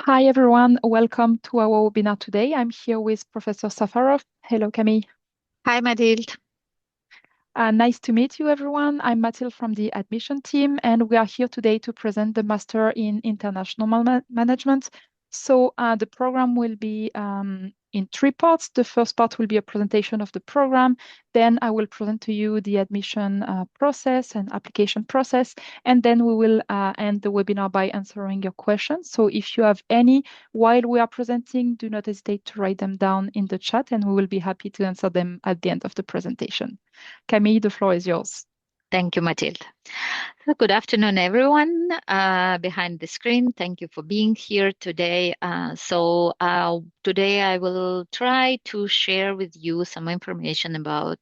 Hi everyone, welcome to our webinar today. I'm here with Professor Safarov. Hello, Camille. Hi, Mathilde. Nice to meet you, everyone. I'm Mathilde from the admission team, and we are here today to present the Master in International Management. So the program will be in three parts. The first part will be a presentation of the program. Then I will present to you the admission process and application process. And then we will end the webinar by answering your questions. So if you have any while we are presenting, do not hesitate to write them down in the chat, and we will be happy to answer them at the end of the presentation. Camille, the floor is yours. Thank you, Mathilde. So good afternoon, everyone behind the screen. Thank you for being here today. Today I will try to share with you some information about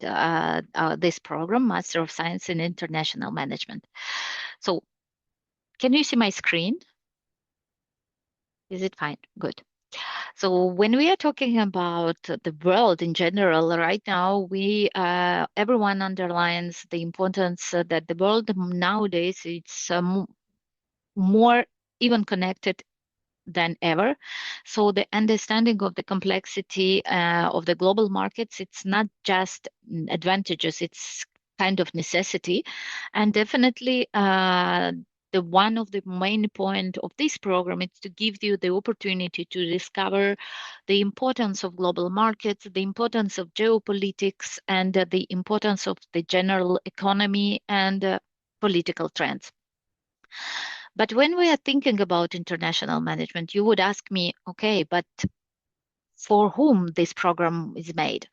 this program, Master of Science in International Management. So can you see my screen? Is it fine? Good. So when we are talking about the world in general, right now, everyone underlines the importance that the world nowadays it's more even connected than ever. So the understanding of the complexity of the global markets, it's not just advantages, it's kind of necessity. And definitely the one of the main point of this program is to give you the opportunity to discover the importance of global markets, the importance of geopolitics, and the importance of the general economy and political trends. But when we are thinking about international management, you would ask me, okay, but for whom this program is made?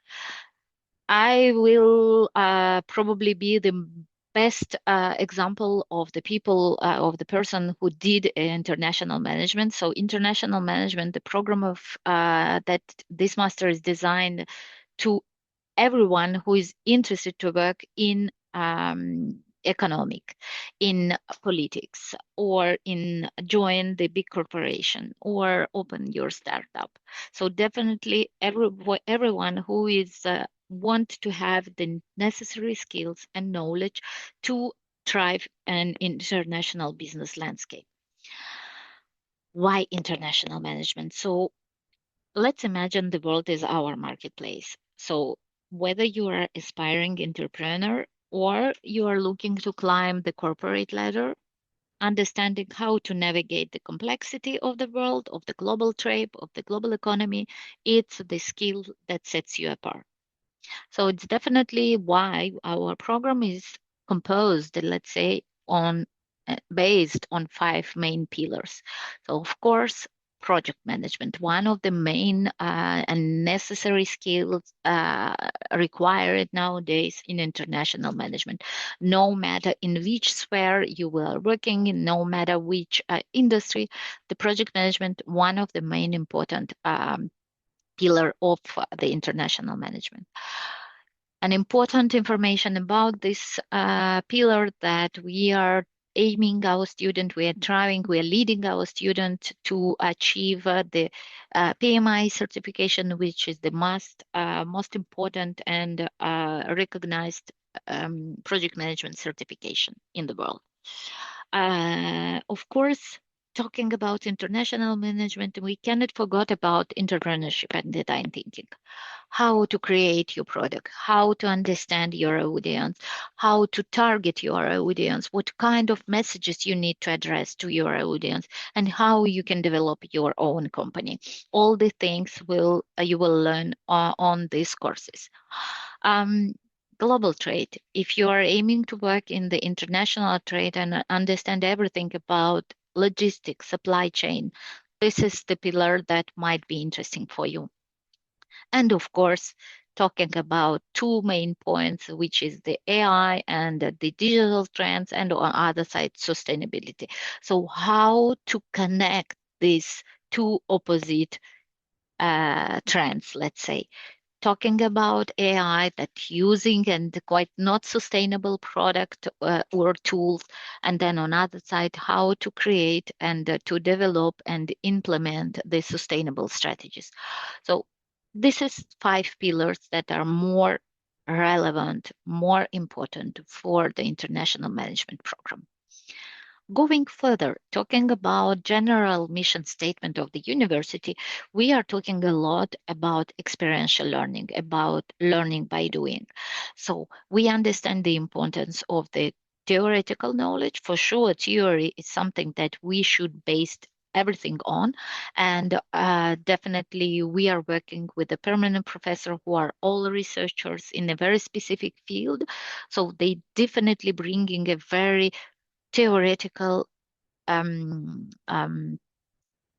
I will probably be the best example of the people, of the person who did international management. So international management, the program of that this master is designed to everyone who is interested to work in economic, in politics, or in join the big corporation or open your startup. So definitely everyone who is want to have the necessary skills and knowledge to thrive in international business landscape. Why international management? So let's imagine the world is our marketplace. So whether you are aspiring entrepreneur or you are looking to climb the corporate ladder, understanding how to navigate the complexity of the world, of the global trade, of the global economy, it's the skill that sets you apart. So it's definitely why our program is composed, let's say, on based on 5 main pillars. So of course, project management, one of the main and necessary skills required nowadays in international management. No matter in which sphere you are working in, no matter which industry, the project management, one of the main important pillar of the international management. An important information about this pillar that we are aiming our student, we are leading our student to achieve the PMI certification, which is the most important and recognized project management certification in the world. Of course, talking about international management, we cannot forget about entrepreneurship and design thinking. How to create your product, how to understand your audience, how to target your audience, what kind of messages you need to address to your audience, and how you can develop your own company. All the things you will learn on these courses. Global trade. If you are aiming to work in the international trade and understand everything about logistics, supply chain, this is the pillar that might be interesting for you. And of course, talking about 2 main points, which is the AI and the digital trends, and on other side, sustainability. So how to connect these 2 opposite trends, let's say. Talking about AI that using and quite not sustainable product or tools, and then on other side, how to create and to develop and implement the sustainable strategies. So this is 5 pillars that are more relevant, more important for the international management program. Going further, talking about general mission statement of the university, we are talking a lot about experiential learning, about learning by doing. So we understand the importance of the theoretical knowledge. For sure, theory is something that we should base everything on. And definitely we are working with a permanent professor who are all researchers in a very specific field. So they definitely bringing a very theoretical um, um,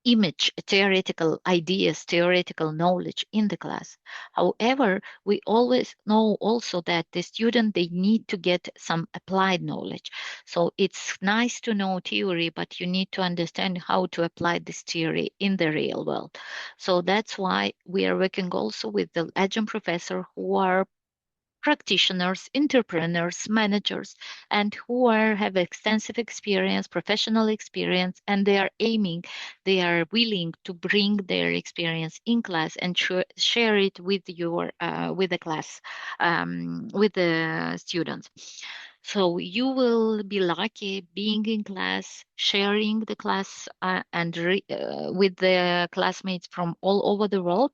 image, theoretical ideas, theoretical knowledge in the class. However, we always know also that the student, they need to get some applied knowledge. So it's nice to know theory, but you need to understand how to apply this theory in the real world. So that's why we are working also with the adjunct professor who are practitioners, entrepreneurs, managers, and who have extensive experience, professional experience, and they are willing to bring their experience in class and share it with with the class, with the students. So you will be lucky being in class, sharing the class with the classmates from all over the world,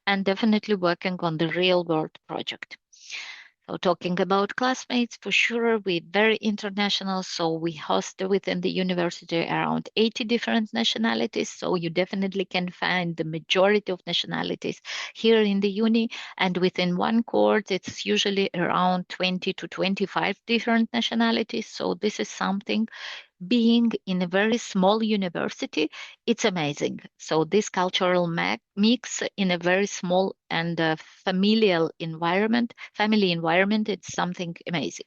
and definitely working on the real world project. So talking about classmates, for sure, we're very international. So we host within the university around 80 different nationalities. So you definitely can find the majority of nationalities here in the uni. And within one course, it's usually around 20 to 25 different nationalities. So this is something, being in a very small university, it's amazing. So this cultural mix in a very small and family environment, it's something amazing.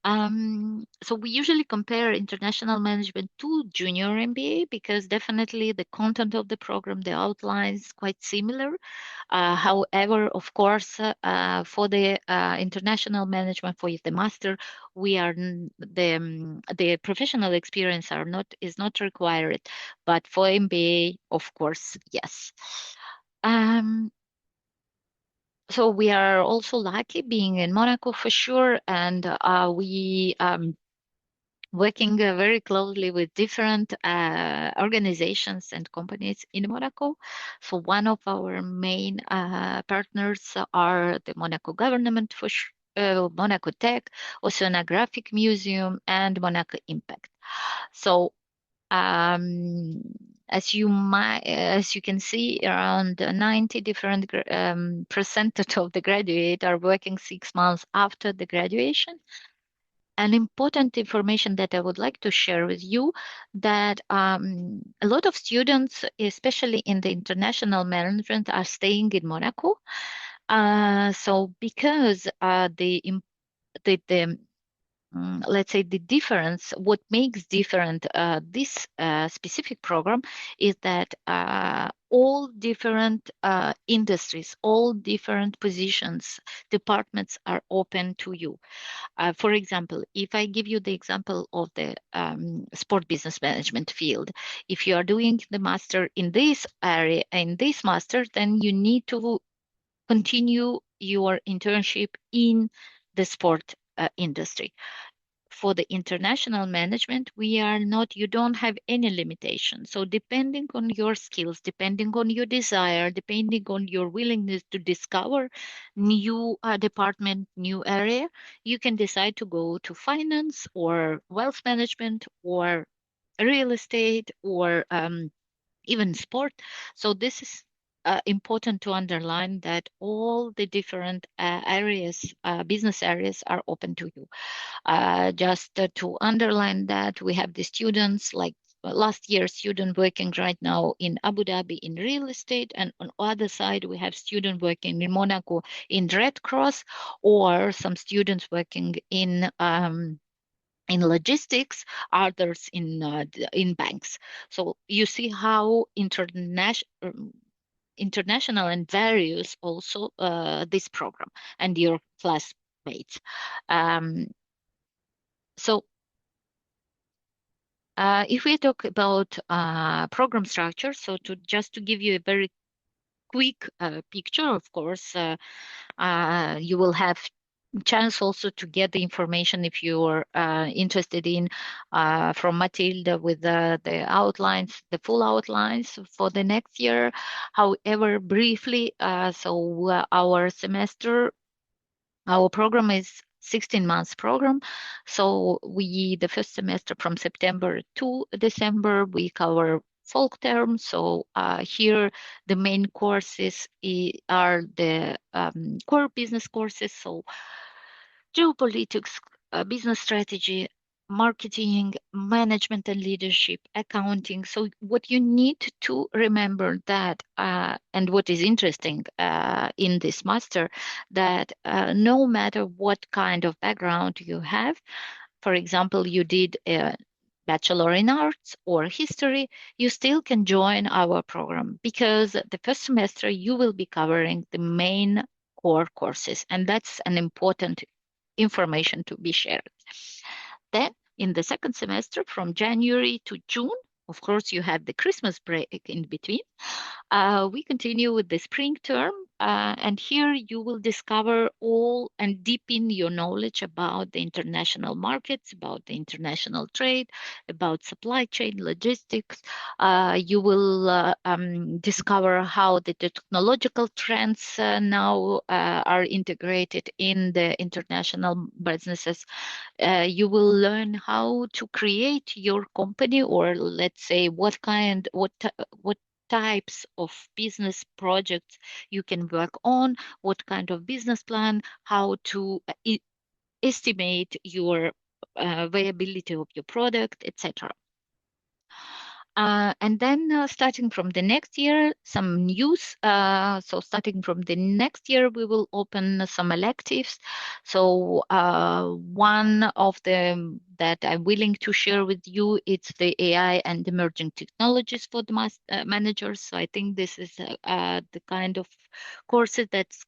So we usually compare international management to junior MBA because definitely the content of the program, the outlines quite similar. However, of course, for the international management, for the master, we are the professional experience is not required, but for MBA, of course, yes. Um, so we are also lucky being in Monaco for sure, and we working very closely with different organizations and companies in Monaco. So one of our main partners are the Monaco government for Monaco Tech, Oceanographic Museum, and Monaco Impact. So as you can see, around 90 different percentage of the graduate are working 6 months after the graduation. An important information that I would like to share with you, that a lot of students, especially in the international management, are staying in Monaco. So because the let's say the difference, what makes different this specific program is that all different industries, all different positions, departments are open to you. For example, if I give you the example of the sport business management field, if you are doing the master in this area, in this master, then you need to continue your internship in the sport industry. For the international management, you don't have any limitation. So depending on your skills, depending on your desire, depending on your willingness to discover new department, new area, you can decide to go to finance or wealth management or real estate or even sport. So this is important to underline that all the different areas, business areas are open to you. Just to underline that, we have the students like last year student working right now in Abu Dhabi in real estate, and on the other side we have student working in Monaco in Red Cross, or some students working in logistics, others in banks. So you see how international and various also this program and your classmates. Um, so if we talk about program structure, so just to give you a very quick picture, of course, you will have chance also to get the information if you're interested in from Matilda with the outlines, the full outlines for the next year. However, briefly, our program is 16 months program. So the first semester from September to December, we cover folk term. So here the main courses are the core business courses. So geopolitics, business strategy, marketing, management and leadership, accounting. So what you need to remember that, and what is interesting in this master, that no matter what kind of background you have, for example, you did a Bachelor in Arts or History, you still can join our program because the first semester you will be covering the main core courses, and that's an important information to be shared. Then in the second semester from January to June, of course, you have the Christmas break in between. We continue with the spring term, and here you will discover all and deepen your knowledge about the international markets, about the international trade, about supply chain logistics. You will discover how the technological trends now are integrated in the international businesses. You will learn how to create your company, or let's say what types of business projects you can work on, what kind of business plan, how to estimate your viability of your product, etc. And then starting from the next year, some news. So starting from the next year, we will open some electives. So one of them that I'm willing to share with you, it's the AI and emerging technologies for the managers. So I think this is the kind of courses that's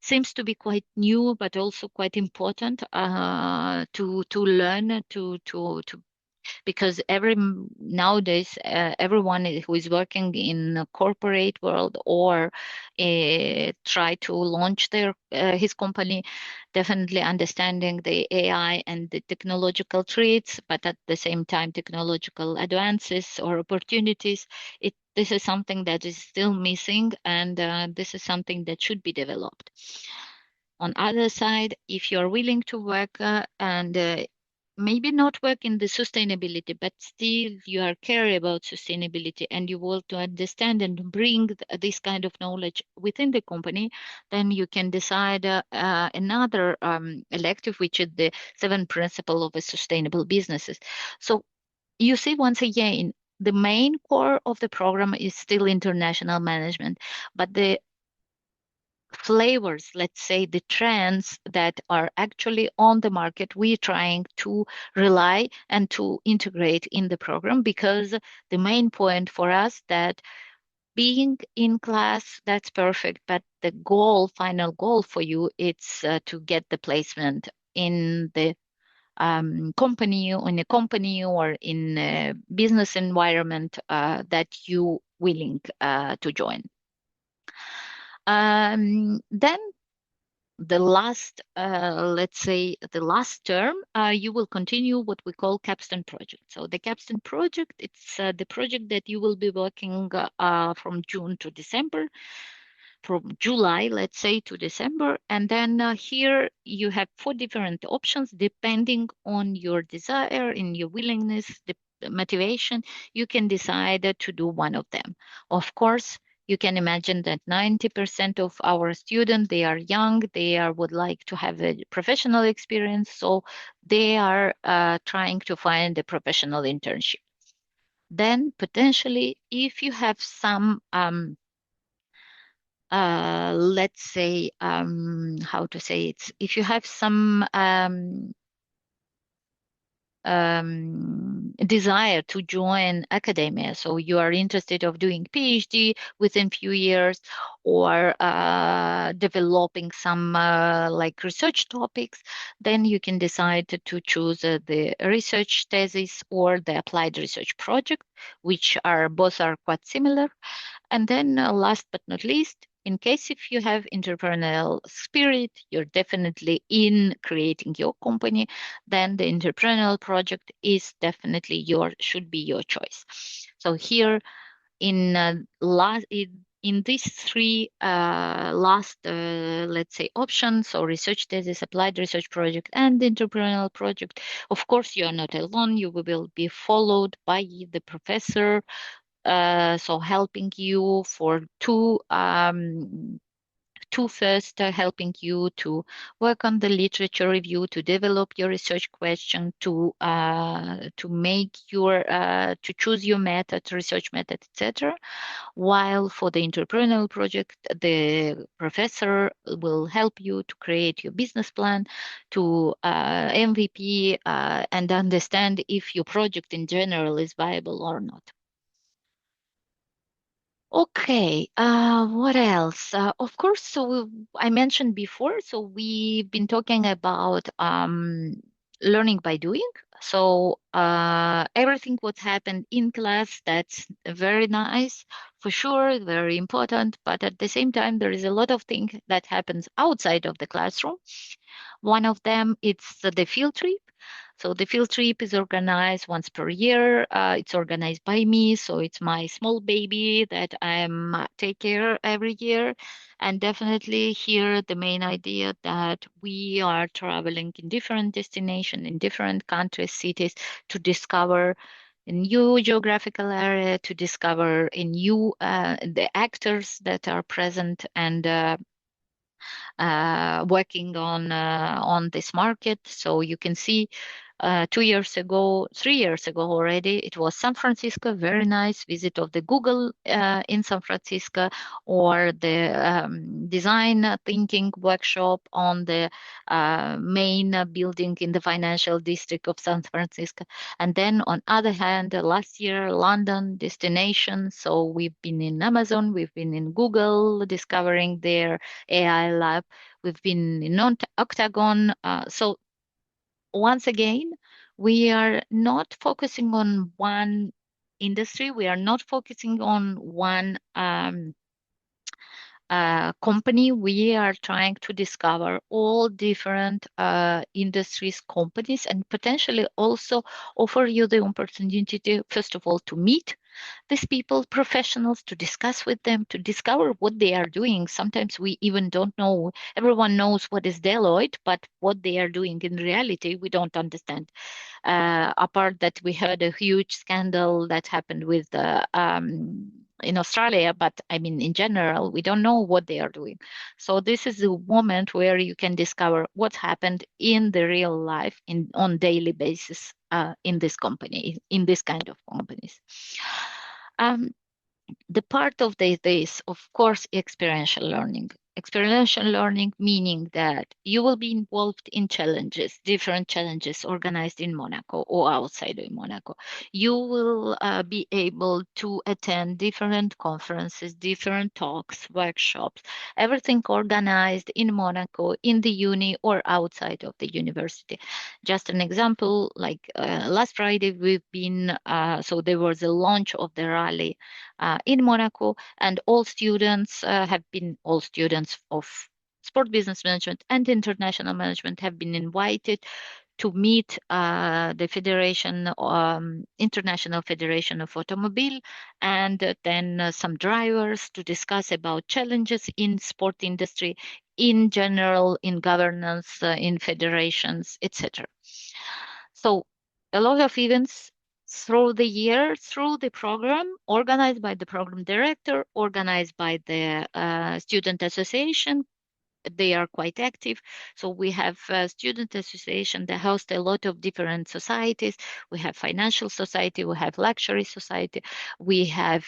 seems to be quite new, but also quite important to learn to because nowadays everyone who is working in a corporate world or try to launch his company, definitely understanding the AI and the technological traits, but at the same time technological advances or opportunities. This is something that is still missing, and this is something that should be developed. On other side, if you're willing to work and maybe not work in the sustainability, but still you are care about sustainability and you want to understand and bring this kind of knowledge within the company, then you can decide another elective, which is the 7 principle of a sustainable businesses. So you see, once again, the main core of the program is still international management, but the flavors, let's say the trends that are actually on the market, we're trying to rely and to integrate in the program, because the main point for us that being in class, that's perfect, but the final goal for you, it's to get the placement in the company, in a company or in a business environment that you willing to join. Then the last, let's say the last term, you will continue what we call capstone project. So the capstone project, it's the project that you will be working from June to December, from July, let's say, to December. And then here you have 4 different options depending on your desire and your willingness, the motivation. You can decide to do one of them. Of course, you can imagine that 90% of our students, they are young, would like to have a professional experience, so they are trying to find a professional internship. Then potentially, if you have some let's say, how to say it, if you have some desire to join academia, so you are interested of doing PhD within few years, or developing some like research topics, then you can decide to choose the research thesis or the applied research project, which are both are quite similar. And then last but not least, in case if you have entrepreneurial spirit, you're definitely in creating your company, then the entrepreneurial project is definitely should be your choice. So here in in these three last let's say options, so research thesis, applied research project, and entrepreneurial project, of course you are not alone. You will be followed by the professor, so helping you for two first, helping you to work on the literature review, to develop your research question, to make your to choose your method, research method, etc. While for the entrepreneurial project, the professor will help you to create your business plan, to MVP, and understand if your project in general is viable or not. Okay, what else? Of course, so I mentioned before, so we've been talking about learning by doing. So everything what's happened in class, that's very nice, for sure, very important. But at the same time, there is a lot of things that happens outside of the classroom. One of them, it's the field trip. So the field trip is organized once per year. It's organized by me, so it's my small baby that I'm take care every year. And definitely here, the main idea that we are traveling in different destinations, in different countries, cities, to discover a new geographical area, to discover a new the actors that are present and working on this market. So you can see 2 years ago, 3 years ago already, it was San Francisco, very nice visit of the Google in San Francisco, or the design thinking workshop on the main building in the financial district of San Francisco. And then on other hand, last year, London destination. So we've been in Amazon, we've been in Google discovering their AI lab. We've been in Octagon. So once again, we are not focusing on one industry. We are not focusing on one company. We are trying to discover all different industries, companies, and potentially also offer you the opportunity to, first of all, to meet these people, professionals, to discuss with them, to discover what they are doing. Sometimes we even don't know. Everyone knows what is Deloitte, but what they are doing in reality, we don't understand. Apart that we heard a huge scandal that happened with in Australia, but I mean, in general, we don't know what they are doing. So this is the moment where you can discover what's happened in the real life on daily basis in this company, in this kind of companies. Um, the part of this is, of course, experiential learning. Experiential learning meaning that you will be involved in challenges, different challenges organized in Monaco or outside of Monaco. You will be able to attend different conferences, different talks, workshops, everything organized in Monaco, in the uni or outside of the university. Just an example, like last Friday, we've been, so there was a launch of the rally in Monaco, and all students all students of sport business management and international management have been invited to meet the Federation, International Federation of Automobile, and then some drivers to discuss about challenges in sport industry in general, in governance, in federations, etc. So a lot of events through the year, through the program, organized by the program director, organized by the student association. They are quite active. So we have a student association that host a lot of different societies. We have financial society, we have luxury society, we have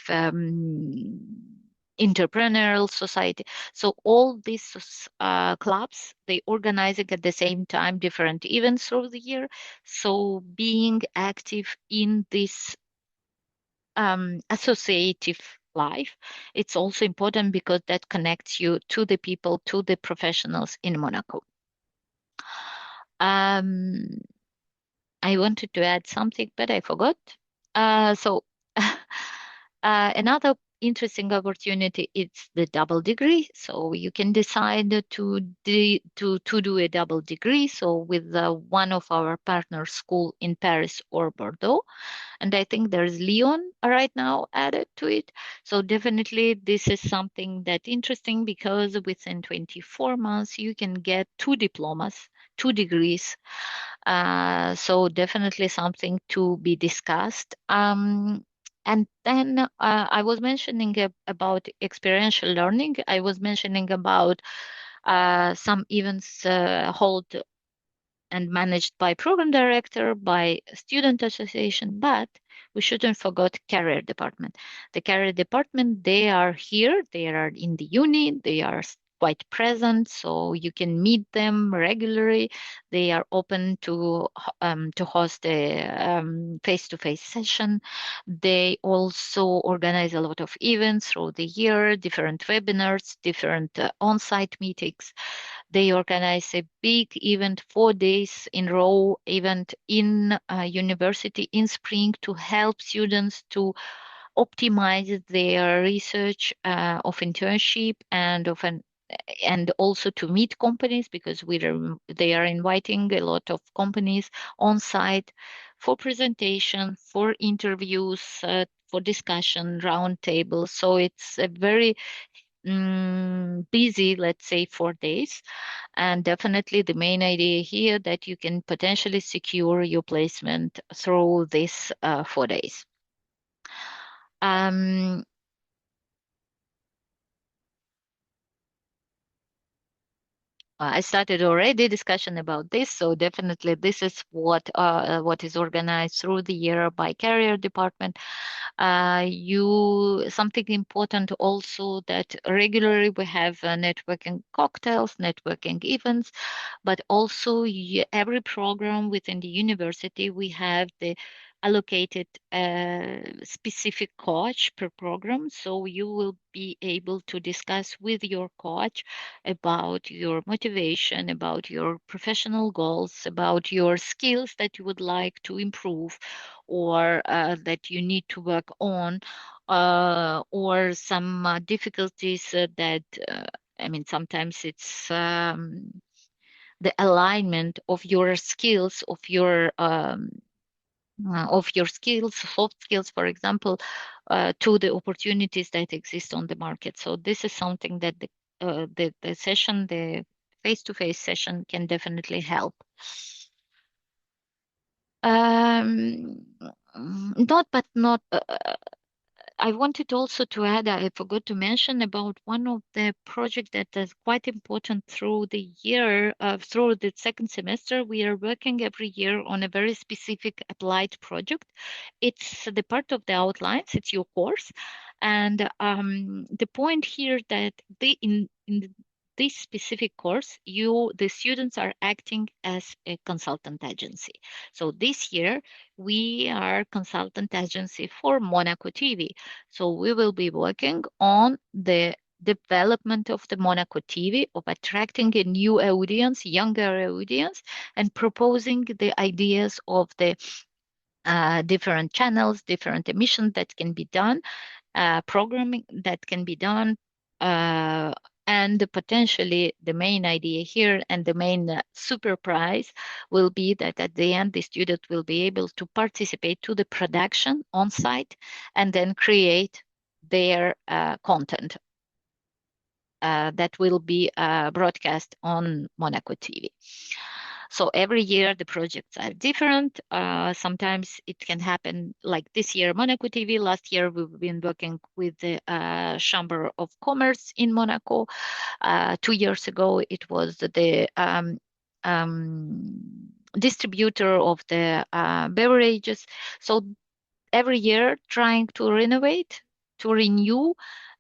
entrepreneurial society. So all these clubs, they organizing at the same time different events through the year. So being active in this associative life, it's also important because that connects you to the people, to the professionals in Monaco. Um, I wanted to add something, but I forgot. So another interesting opportunity, it's the double degree. So you can decide to do a double degree. So with one of our partner school in Paris or Bordeaux, and I think there's Lyon right now added to it. So definitely this is something that interesting because within 24 months you can get two diplomas, two degrees. So definitely something to be discussed. And then I was mentioning about experiential learning. I was mentioning about some events hold and managed by program director, by student association, but we shouldn't forget career department. The career department, they are here, they are in the uni, they are quite present, so you can meet them regularly. They are open to host a face-to-face session. They also organize a lot of events through the year, different webinars, different on-site meetings. They organize a big event, 4 days in row event in university in spring to help students to optimize their research of internship and also to meet companies because they are inviting a lot of companies on site for presentation, for interviews, for discussion, round tables. So it's a very busy, let's say, 4 days. And definitely the main idea here that you can potentially secure your placement through this 4 days. Um, I started already discussion about this, so definitely this is what is organized through the year by career department. You something important also that regularly we have networking cocktails, networking events, but also every program within the university we have the allocated specific coach per program, so you will be able to discuss with your coach about your motivation, about your professional goals, about your skills that you would like to improve or that you need to work on, or some difficulties that, I mean, sometimes it's the alignment of your skills, soft skills, for example, to the opportunities that exist on the market. So this is something that the session, the face-to-face session can definitely help. Um, not I wanted also to add, I forgot to mention about one of the projects that is quite important through the year, through the second semester. We are working every year on a very specific applied project. It's the part of the outlines, it's your course. And the point here that in this specific course, the students are acting as a consultant agency. So this year, we are consultant agency for Monaco TV. So we will be working on the development of the Monaco TV, of attracting a new audience, younger audience, and proposing the ideas of the different channels, different emissions that can be done, programming that can be done, uh, and potentially the main idea here and the main super prize will be that at the end the student will be able to participate to the production on site and then create their content that will be broadcast on Monaco TV. So every year the projects are different. Sometimes it can happen like this year, Monaco TV. Last year we've been working with the Chamber of Commerce in Monaco. 2 years ago it was the distributor of the beverages. So every year trying to renovate, to renew,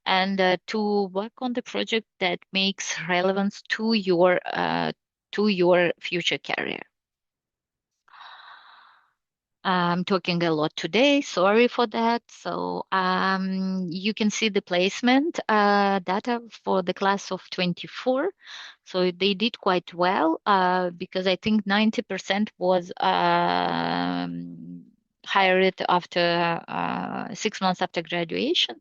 and to work on the project that makes relevance to your future career. I'm talking a lot today. Sorry for that. So you can see the placement data for the class of 24. So they did quite well because I think 90% was hire it after 6 months after graduation.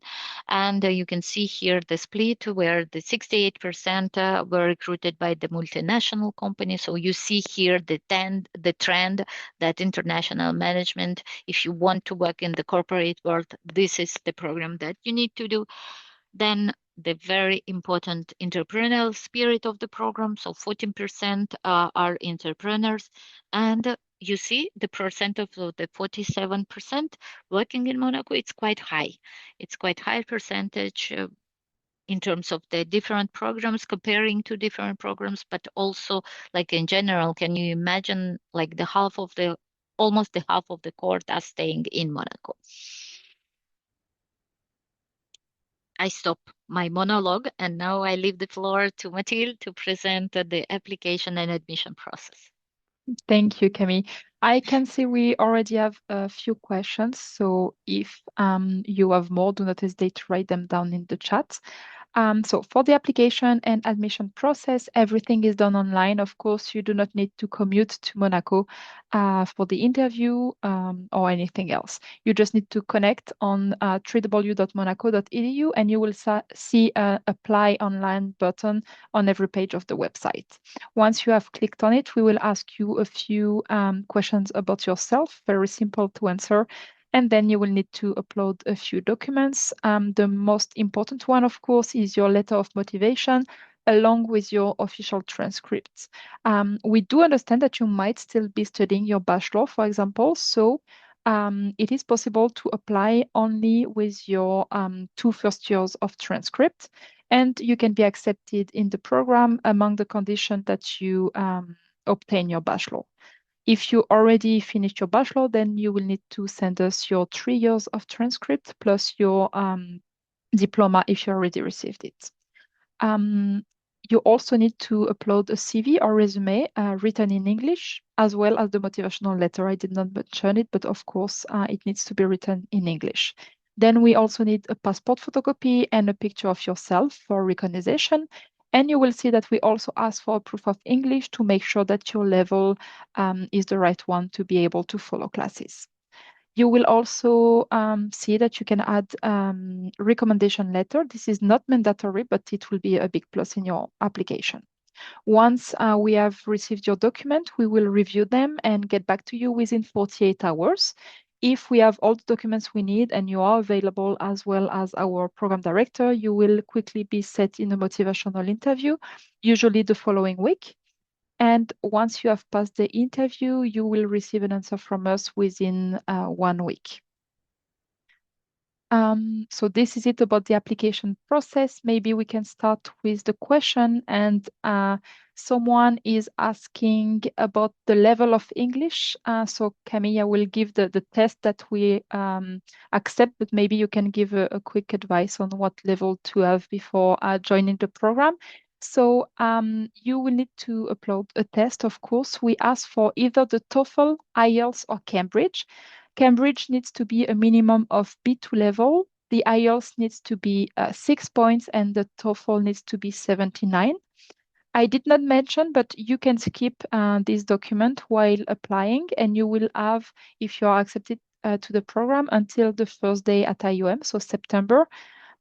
And you can see here the split where the 68% were recruited by the multinational company. So you see here the trend that international management, if you want to work in the corporate world, this is the program that you need to do. Then the very important entrepreneurial spirit of the program. So 14% are entrepreneurs. And you see the percent of the 47% working in Monaco, it's quite high. It's quite high percentage in terms of the different programs, comparing to different programs, but also like in general, can you imagine like almost the half of the cohort are staying in Monaco? I stop my monologue and now I leave the floor to Mathilde to present the application and admission process. Thank you, Camille. I can see we already have a few questions. So if you have more, do not hesitate to write them down in the chat. So for the application and admission process, everything is done online. Of course, you do not need to commute to Monaco for the interview or anything else. You just need to connect on www.monaco.edu and you will see a apply online button on every page of the website. Once you have clicked on it, we will ask you a few questions about yourself, very simple to answer. And then you will need to upload a few documents. The most important one, of course, is your letter of motivation along with your official transcripts. We do understand that you might still be studying your bachelor, for example, so it is possible to apply only with your 2 first years of transcript, and you can be accepted in the program among the conditions that you obtain your bachelor. If you already finished your bachelor, then you will need to send us your 3 years of transcript plus your diploma if you already received it. Um, you also need to upload a CV or resume written in English, as well as the motivational letter. I did not mention it, but of course, it needs to be written in English. Then we also need a passport photocopy and a picture of yourself for recognition. And you will see that we also ask for a proof of English to make sure that your level is the right one to be able to follow classes. You will also see that you can add recommendation letter. This is not mandatory, but it will be a big plus in your application. Once we have received your document, we will review them and get back to you within 48 hours. If we have all the documents we need and you are available as well as our program director, you will quickly be set in a motivational interview, usually the following week. And once you have passed the interview, you will receive an answer from us within 1 week. So this is it about the application process. Maybe we can start with the question. And someone is asking about the level of English. So Camilla will give the test that we accept, but maybe you can give a quick advice on what level to have before joining the program. So you will need to upload a test, of course. We ask for either the TOEFL, IELTS, or Cambridge. Cambridge needs to be a minimum of B2 level. The IELTS needs to be 6 points and the TOEFL needs to be 79. I did not mention, but you can skip this document while applying and you will have, if you are accepted to the program, until the first day at IOM, so September,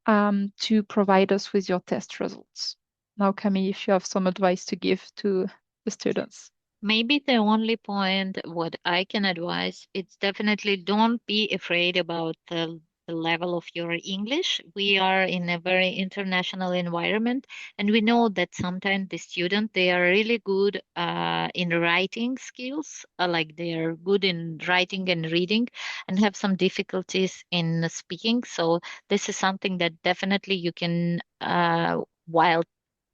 to provide us with your test results. Now, Camille, if you have some advice to give to the students. Maybe the only point what I can advise, it's definitely don't be afraid about the level of your English. We are in a very international environment, and we know that sometimes the student they are really good in writing skills, like they are good in writing and reading, and have some difficulties in speaking. So this is something that definitely you can while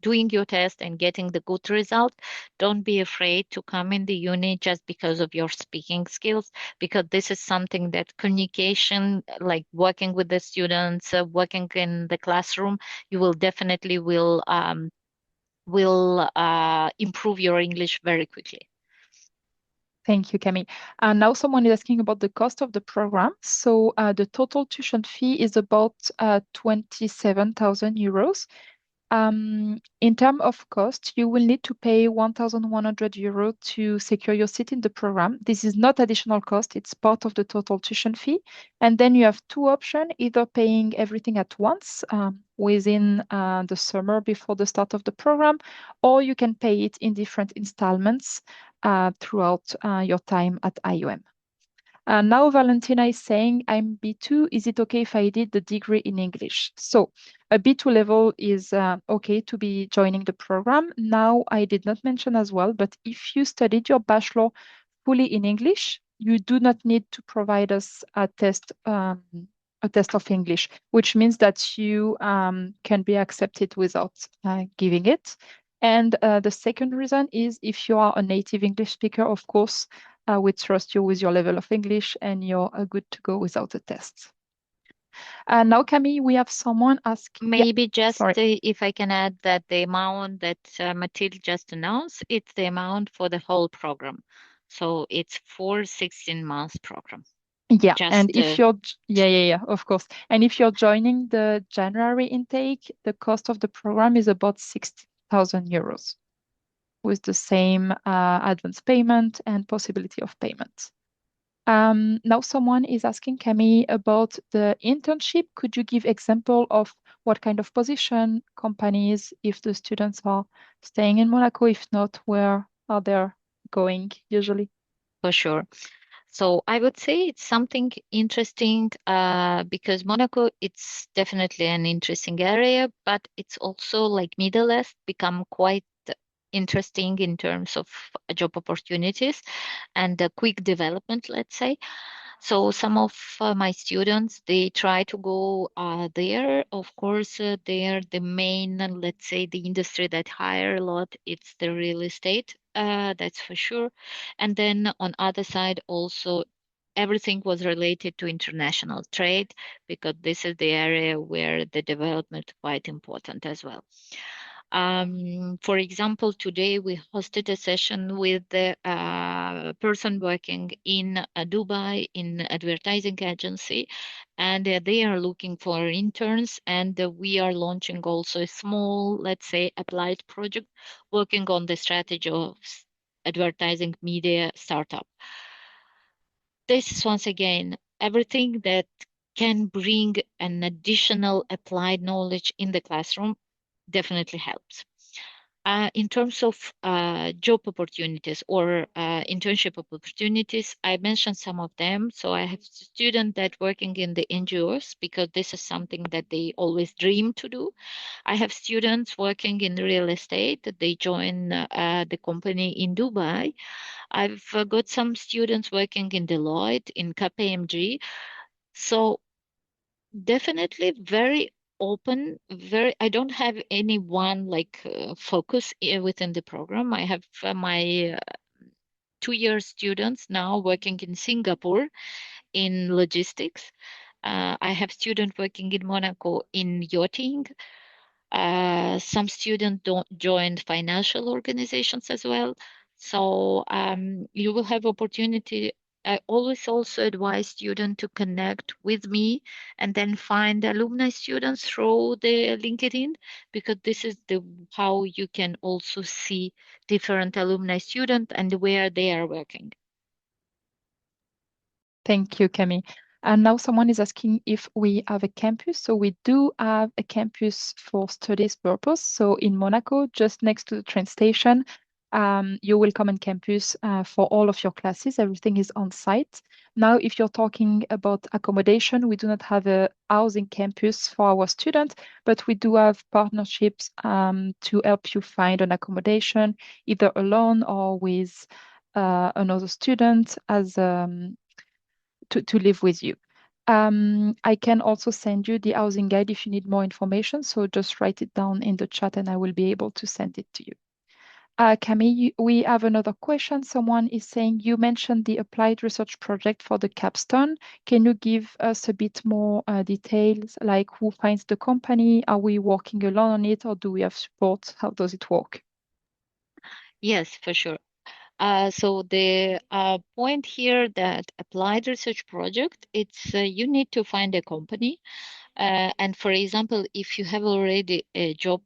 doing your test and getting the good result, don't be afraid to come in the uni just because of your speaking skills, because this is something that communication, like working with the students, working in the classroom, you will definitely will improve your English very quickly. Thank you, Camille. Now someone is asking about the cost of the program. So the total tuition fee is about 27,000 euros. In terms of cost, you will need to pay 1,100 euro to secure your seat in the program. This is not additional cost, it's part of the total tuition fee. And then you have two options, either paying everything at once within the summer before the start of the program, or you can pay it in different installments throughout your time at IUM. Now Valentina is saying, I'm B2. Is it okay if I did the degree in English? So a B2 level is okay to be joining the program. Now I did not mention as well, but if you studied your bachelor fully in English, you do not need to provide us a test of English, which means that you can be accepted without giving it. And the second reason is if you are a native English speaker, of course, we trust you with your level of English and you're good to go without a test. Now, Camille, we have someone ask. Yeah, Maybe just sorry. if I can add that the amount that Mathilde just announced, it's the amount for the whole program. So it's for 16 months program. Yeah, and Just if you're, yeah, of course. And if you're joining the January intake, the cost of the program is about 60,000 euros with the same advance payment and possibility of payment. Now someone is asking Camille about the internship. Could you give example of what kind of position, companies, if the students are staying in Monaco, if not, where are they going usually? for sure. So I would say it's something interesting because Monaco, it's definitely an interesting area, but it's also like Middle East become quite interesting in terms of job opportunities and quick development, let's say. So some of my students, they try to go there. Of course, they're the main, let's say, the industry that hire a lot. It's the real estate, that's for sure. And then on other side, also everything was related to international trade because this is the area where the development quite important as well. For example, today we hosted a session with the person working in Dubai in advertising agency, and they are looking for interns. And we are launching also a small, let's say, applied project working on the strategy of advertising media startup. This is once again everything that can bring an additional applied knowledge in the classroom definitely helps. In terms of job opportunities or internship opportunities, I mentioned some of them. So I have students that working in the NGOs because this is something that they always dream to do. I have students working in real estate. They join the company in Dubai. I've got some students working in Deloitte, in KPMG. So definitely very open, very, I don't have any one like focus within the program. I have my 2 year students now working in Singapore in logistics. I have students working in Monaco in yachting. Some students don't join financial organizations as well. So you will have opportunity. I always also advise students to connect with me and then find alumni students through the LinkedIn because this is the how you can also see different alumni students and where they are working. Thank you, Camille. And now someone is asking if we have a campus. So we do have a campus for studies purpose. So in Monaco, just next to the train station, you will come on campus for all of your classes. Everything is on site. Now, if you're talking about accommodation, we do not have a housing campus for our students, but we do have partnerships to help you find an accommodation, either alone or with another student as to live with you. I can also send you the housing guide if you need more information. So just write it down in the chat and I will be able to send it to you. Camille, we have another question. Someone is saying you mentioned the applied research project for the capstone. Can you give us a bit more details, like who finds the company? Are we working alone on it or do we have support? How does it work? Yes, for sure. So the point here that applied research project, it's you need to find a company. And for example, if you have already a job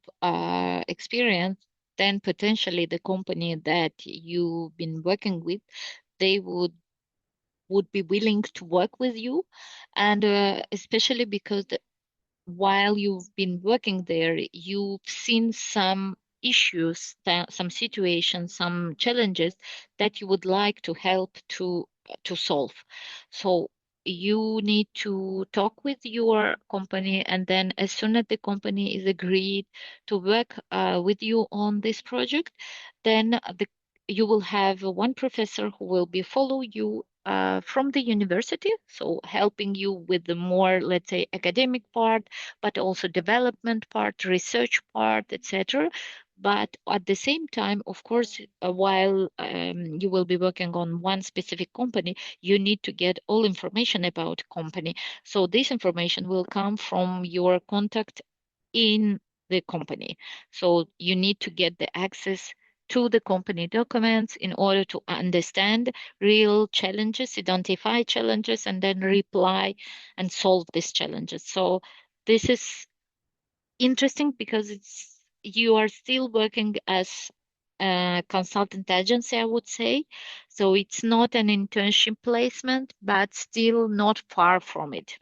experience, then potentially the company that you've been working with, they would be willing to work with you, and especially because while you've been working there, you've seen some issues, some situations, some challenges that you would like to help to solve. So you need to talk with your company, and then as soon as the company is agreed to work with you on this project, then you will have one professor who will be follow you from the university, so helping you with the more, let's say, academic part, but also development part, research part, etc. But at the same time, of course, while you will be working on one specific company, you need to get all information about company. So this information will come from your contact in the company. So you need to get the access to the company documents in order to understand real challenges, identify challenges, and then reply and solve these challenges. So this is interesting because you are still working as a consultant agency, I would say. So it's not an internship placement, but still not far from it.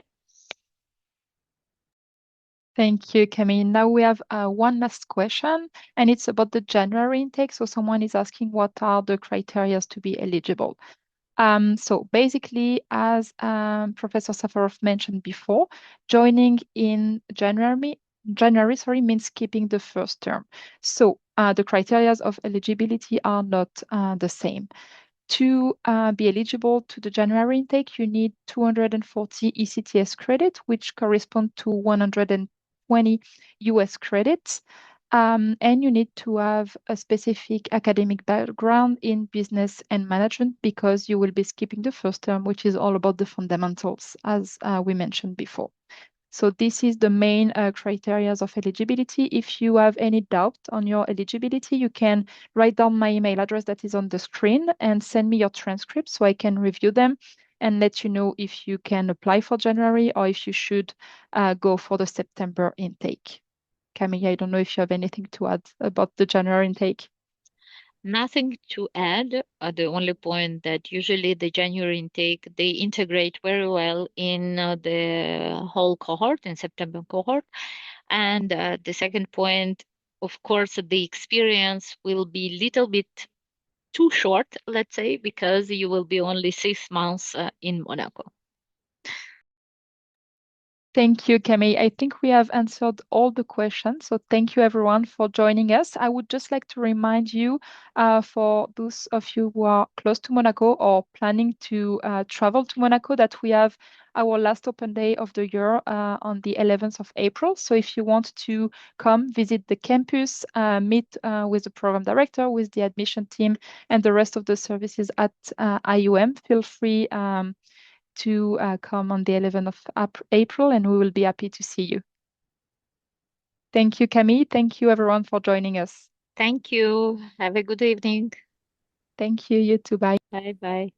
Thank you, Camille. Now we have one last question, and it's about the January intake. So someone is asking what are the criteria to be eligible. So basically, as Professor Safarov mentioned before, joining in January, sorry, means skipping the first term. So the criteria of eligibility are not the same. To be eligible to the January intake, you need 240 ECTS credit, which correspond to 120 US credits. And you need to have a specific academic background in business and management because you will be skipping the first term, which is all about the fundamentals, as we mentioned before. So this is the main criteria of eligibility. If you have any doubt on your eligibility, you can write down my email address that is on the screen and send me your transcripts so I can review them and let you know if you can apply for January or if you should go for the September intake. Camille, I don't know if you have anything to add about the January intake. Nothing to add. The only point that usually the January intake, they integrate very well in the whole cohort, in September cohort. And the second point, of course, the experience will be little bit too short, let's say, because you will be only 6 months in Monaco. Thank you, Camille. I think we have answered all the questions. So thank you everyone for joining us. I would just like to remind you, for those of you who are close to Monaco or planning to travel to Monaco, that we have our last open day of the year on the 11th of April. So if you want to come visit the campus, meet with the program director, with the admission team, and the rest of the services at IUM, feel free to come on the 11th of April, and we will be happy to see you. Thank you, Camille. Thank you, everyone, for joining us. Thank you. Have a good evening. Thank you. You too. Bye. Bye bye.